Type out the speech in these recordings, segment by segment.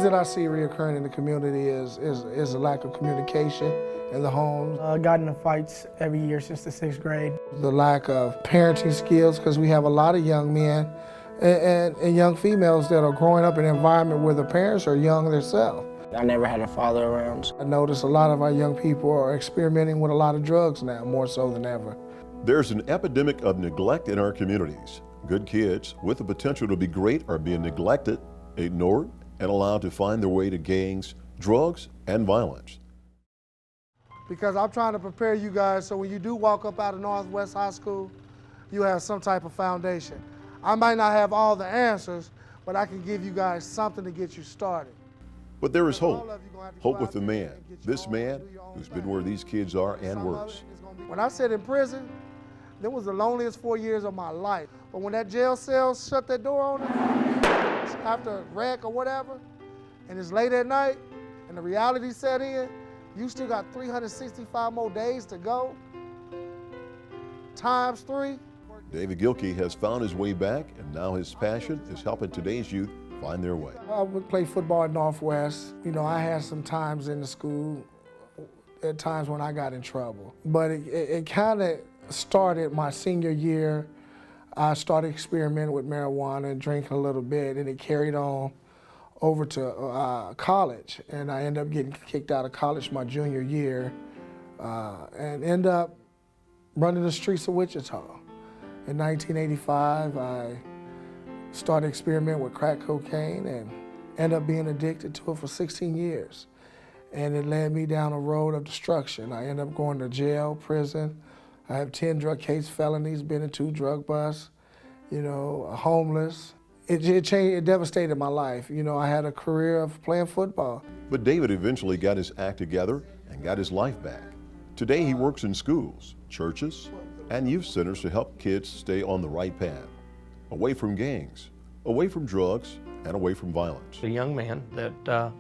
that I see reoccurring in the community is a lack of communication in the homes. Got into fights every year since the 6th grade. The lack of parenting skills, because we have a lot of young men and young females that are growing up in an environment where the parents are young themselves. I never had a father around. I notice a lot of our young people are experimenting with a lot of drugs now, more so than ever. There's an epidemic of neglect in our communities. Good kids with the potential to be great are being neglected, ignored, and allowed to find their way to gangs, drugs, and violence. Because I'm trying to prepare you guys so when you do walk up out of Northwest High School, you have some type of foundation. I might not have all the answers, but I can give you guys something to get you started. But there is hope. Hope with the man. This man who's been where these kids are and worse. When I sat in prison, that was the loneliest 4 years of my life. But when that jail cell shut that door on us, after a wreck or whatever, and it's late at night, and the reality set in, you still got 365 more days to go, times 3. David Gilkey has found his way back, and now his passion is helping today's youth find their way. I would play football at Northwest. You know, I had some times in the school, at times when I got in trouble. But it kind of started my senior year. I started experimenting with marijuana and drinking a little bit, and it carried on over to college. And I ended up getting kicked out of college my junior year and ended up running the streets of Wichita. In 1985, I started experimenting with crack cocaine and ended up being addicted to it for 16 years. And it led me down a road of destruction. I ended up going to jail, prison. I have 10 drug case felonies, been in 2 drug busts, you know, homeless. It changed, it devastated my life. You know, I had a career of playing football. But David eventually got his act together and got his life back. Today he works in schools, churches, and youth centers to help kids stay on the right path, away from gangs, away from drugs, and away from violence. A young man that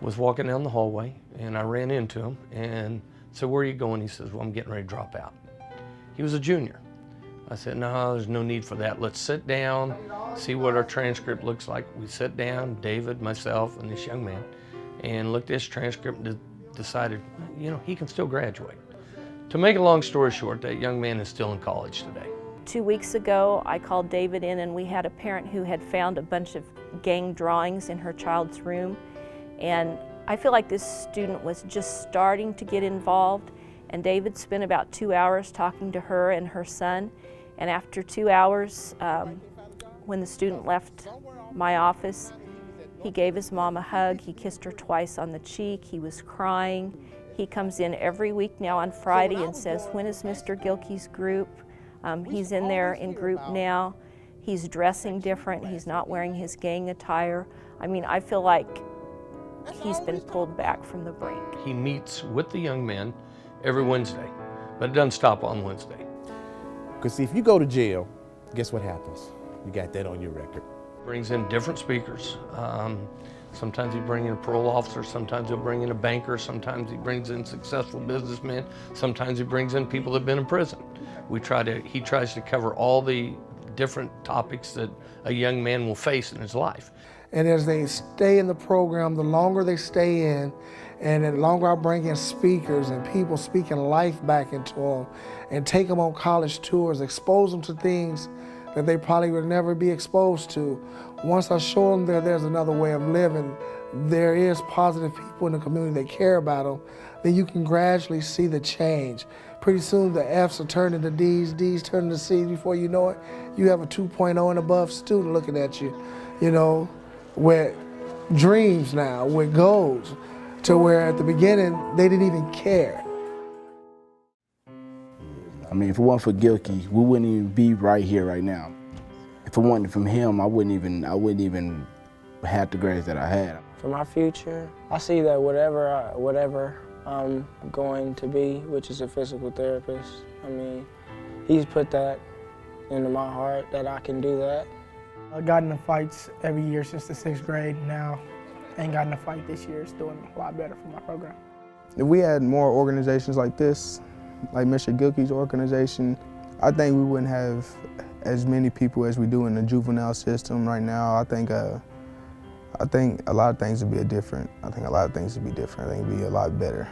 was walking down the hallway, and I ran into him and said, "Where are you going?" He says, "Well, I'm getting ready to drop out." He was a junior. I said, "No, there's no need for that. Let's sit down, see what our transcript looks like." We sat down, David, myself, and this young man, and looked at his transcript and decided, you know, he can still graduate. To make a long story short, that young man is still in college today. 2 weeks ago, I called David in, and we had a parent who had found a bunch of gang drawings in her child's room. And I feel like this student was just starting to get involved, and David spent about 2 hours talking to her and her son. And after 2 hours, when the student left my office, he gave his mom a hug, he kissed her twice on the cheek, he was crying. He comes in every week now on Friday and says, "When is Mr. Gilkey's group?" He's in there in group now. He's dressing different, he's not wearing his gang attire. I mean, I feel like he's been pulled back from the brink. He meets with the young men every Wednesday, but it doesn't stop on Wednesday. Because if you go to jail, guess what happens? You got that on your record. Brings in different speakers. Sometimes he brings in a parole officer, sometimes he'll bring in a banker, sometimes he brings in successful businessmen, sometimes he brings in people that have been in prison. He tries to cover all the different topics that a young man will face in his life. And as they stay in the program, the longer they stay in, and the longer I bring in speakers and people speaking life back into them, and take them on college tours, expose them to things that they probably would never be exposed to. Once I show them that there's another way of living, there is positive people in the community that care about them, then you can gradually see the change. Pretty soon the F's will turn into D's, D's turn into C's. Before you know it, you have a 2.0 and above student looking at you, you know, with dreams now, with goals, to where at the beginning they didn't even care. I mean, if it wasn't for Gilkey, we wouldn't even be right here right now. If it wasn't from him, I wouldn't even have the grades that I had. For my future, I see that whatever I'm going to be, which is a physical therapist, I mean, he's put that into my heart that I can do that. I got into fights every year since the 6th grade. Now, ain't got in a fight this year. It's doing a lot better for my program. If we had more organizations like this, like Mr. Gilkey's organization, I think we wouldn't have as many people as we do in the juvenile system right now. I think I think a lot of things would be different. I think a lot of things would be different. I think it'd be a lot better.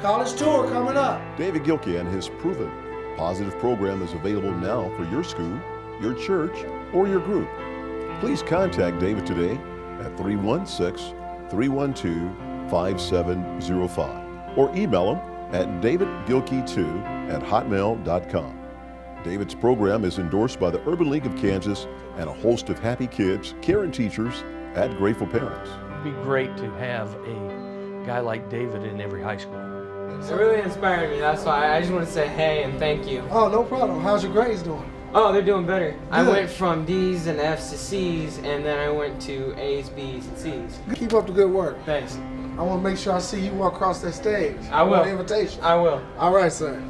College tour coming up. David Gilkey and his proven positive program is available now for your school, your church, or your group. Please contact David today at 316-312-5705 or email him at davidgilkey2@hotmail.com. David's program is endorsed by the Urban League of Kansas and a host of happy kids, caring teachers, and grateful parents. It'd be great to have a guy like David in every high school. It really inspired me. That's why I just want to say hey and thank you. Oh, no problem. How's your grades doing? Oh, they're doing better. I Good. went from D's and F's to C's, and then I went to A's, B's, and C's. Keep up the good work. Thanks. I want to make sure I see you walk across that stage. I will. want an invitation. I will. All right, sir.